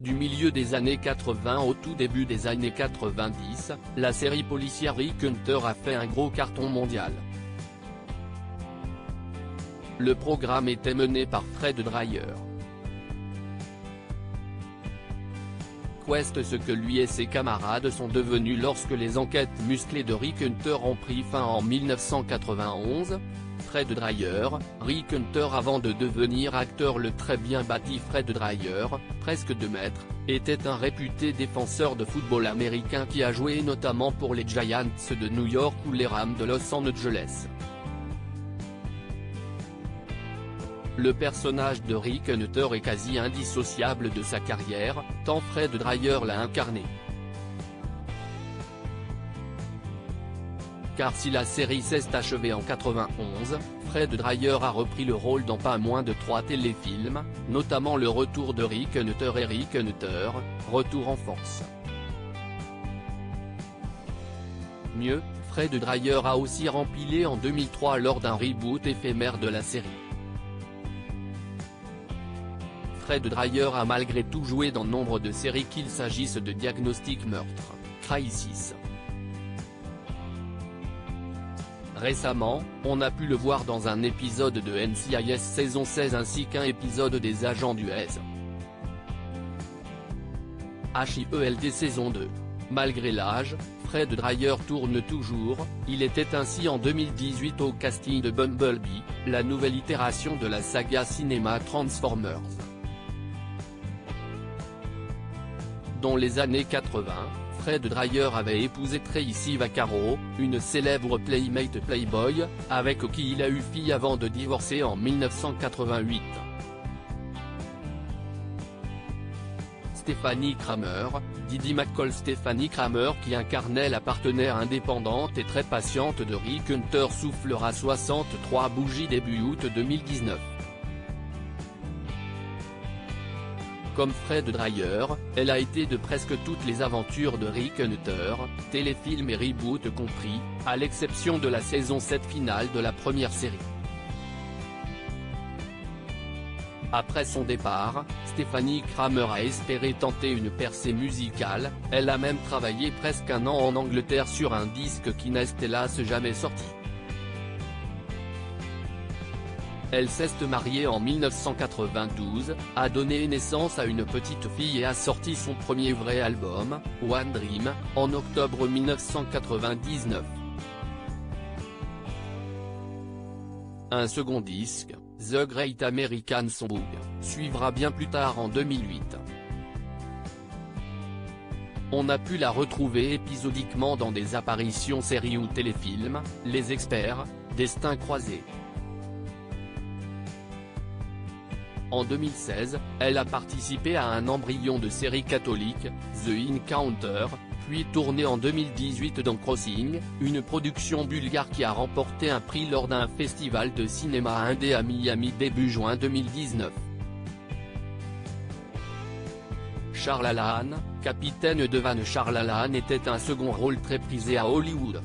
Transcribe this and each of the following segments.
Du milieu des années 80 au tout début des années 90, la série policière Rick Hunter a fait un gros carton mondial. Le programme était mené par Fred Dryer. Quest ce que lui et ses camarades sont devenus lorsque les enquêtes musclées de Rick Hunter ont pris fin en 1991. Fred Dryer, Rick Hunter avant de devenir acteur. Le très bien bâti Fred Dryer, presque 2 mètres, était un réputé défenseur de football américain qui a joué notamment pour les Giants de New York ou les Rams de Los Angeles. Le personnage de Rick Hunter est quasi indissociable de sa carrière, tant Fred Dryer l'a incarné. Car si la série s'est achevée en 91, Fred Dryer a repris le rôle dans pas moins de 3 téléfilms, notamment Le Retour de Rick Hunter et Rick Hunter, Retour en force. Mieux, Fred Dryer a aussi rempilé en 2003 lors d'un reboot éphémère de la série. Fred Dryer a malgré tout joué dans nombre de séries qu'il s'agisse de Diagnostic Meurtre, Crisis. Récemment, on a pu le voir dans un épisode de NCIS saison 16 ainsi qu'un épisode des Agents du HIELD saison 2. Malgré l'âge, Fred Dryer tourne toujours. Il était ainsi en 2018 au casting de Bumblebee, la nouvelle itération de la saga cinéma Transformers. Dans les années 80, Fred Dryer avait épousé Tracy Vaccaro, une célèbre playmate Playboy, avec qui il a eu fille avant de divorcer en 1988. Stephanie Kramer, Didi McCall. Stephanie Kramer qui incarnait la partenaire indépendante et très patiente de Rick Hunter soufflera 63 bougies début août 2019. Comme Fred Dryer, elle a été de presque toutes les aventures de Rick Hunter, téléfilms et reboot compris, à l'exception de la saison 7 finale de la première série. Après son départ, Stephanie Kramer a espéré tenter une percée musicale. Elle a même travaillé presque 1 an en Angleterre sur un disque qui n'est hélas jamais sorti. Elle s'est mariée en 1992, a donné naissance à une petite fille et a sorti son premier vrai album, One Dream, en octobre 1999. Un second disque, The Great American Songbook, suivra bien plus tard en 2008. On a pu la retrouver épisodiquement dans des apparitions séries ou téléfilms, Les Experts, Destin croisé. En 2016, elle a participé à un embryon de série catholique, The Encounter, puis tourné en 2018 dans Crossing, une production bulgare qui a remporté un prix lors d'un festival de cinéma indé à Miami début juin 2019. Charles Alahan, capitaine de Van. Charles Alahan était un second rôle très prisé à Hollywood.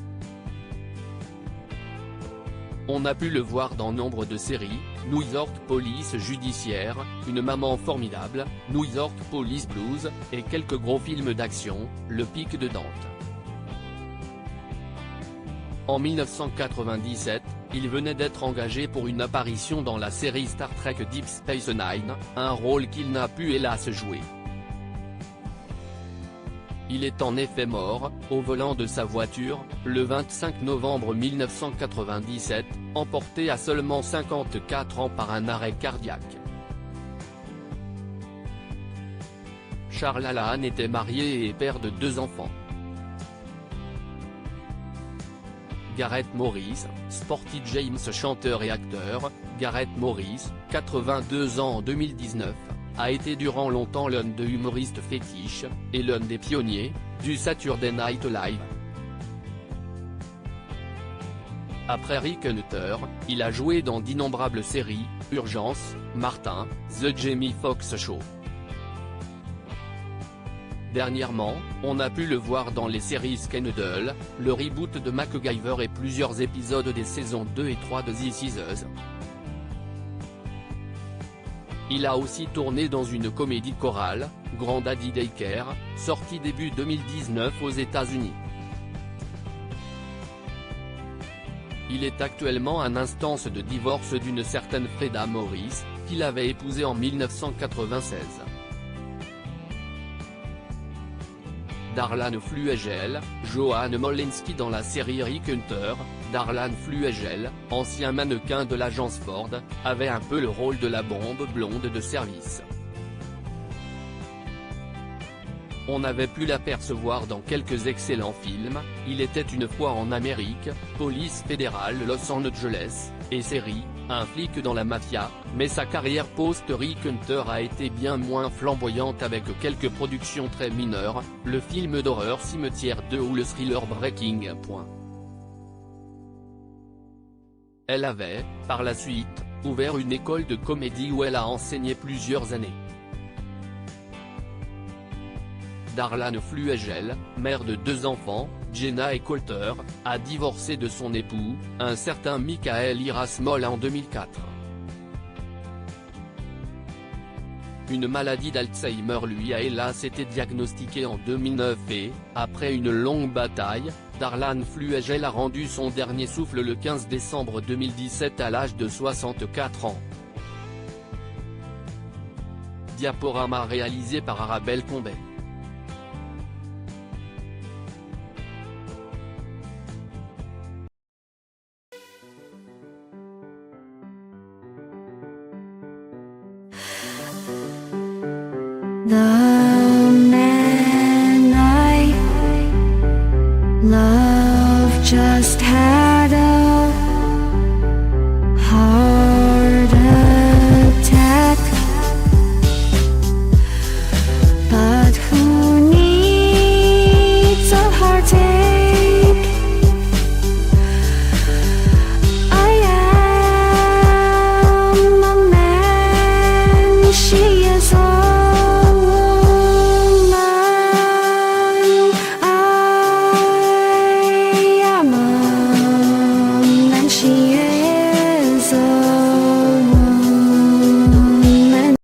On a pu le voir dans nombre de séries, New York Police Judiciaire, Une maman formidable, New York Police Blues, et quelques gros films d'action, Le Pic de Dante. En 1997, il venait d'être engagé pour une apparition dans la série Star Trek Deep Space Nine, un rôle qu'il n'a pu hélas jouer. Il est en effet mort, au volant de sa voiture, le 25 novembre 1997, emporté à seulement 54 ans par un arrêt cardiaque. Charles Alahan était marié et père de 2 enfants. Gareth Morris, Sporty James. Chanteur et acteur, Gareth Morris, 82 ans en 2019. A été durant longtemps l'un des humoristes fétiches, et l'un des pionniers, du Saturday Night Live. Après Rick Hunter, il a joué dans d'innombrables séries, Urgence, Martin, The Jamie Foxx Show. Dernièrement, on a pu le voir dans les séries Scandal, le reboot de MacGyver et plusieurs épisodes des saisons 2 et 3 de This Is Us. Il a aussi tourné dans une comédie chorale, Grand Daddy Daycare, sortie début 2019 aux États-Unis. Il est actuellement en instance de divorce d'une certaine Freda Morris, qu'il avait épousée en 1996. Darlan Fluegel, Johan Molenski dans la série Rick Hunter. Darlan Fluegel, ancien mannequin de l'agence Ford, avait un peu le rôle de la bombe blonde de service. On avait pu l'apercevoir dans quelques excellents films, Il était une fois en Amérique, Police fédérale Los Angeles, et série, Un flic dans la mafia, mais sa carrière post-Rick Hunter a été bien moins flamboyante avec quelques productions très mineures, le film d'horreur Cimetière 2 ou le thriller Breaking Point. Elle avait, par la suite, ouvert une école de comédie où elle a enseigné plusieurs années. Darlan Fluegel, mère de 2 enfants, Jenna et Colter, a divorcé de son époux, un certain Michael Irasmol en 2004. Une maladie d'Alzheimer lui a hélas été diagnostiquée en 2009 et, après une longue bataille, Darlan Fluegel a rendu son dernier souffle le 15 décembre 2017 à l'âge de 64 ans. Diaporama réalisé par Arabelle Combet. 나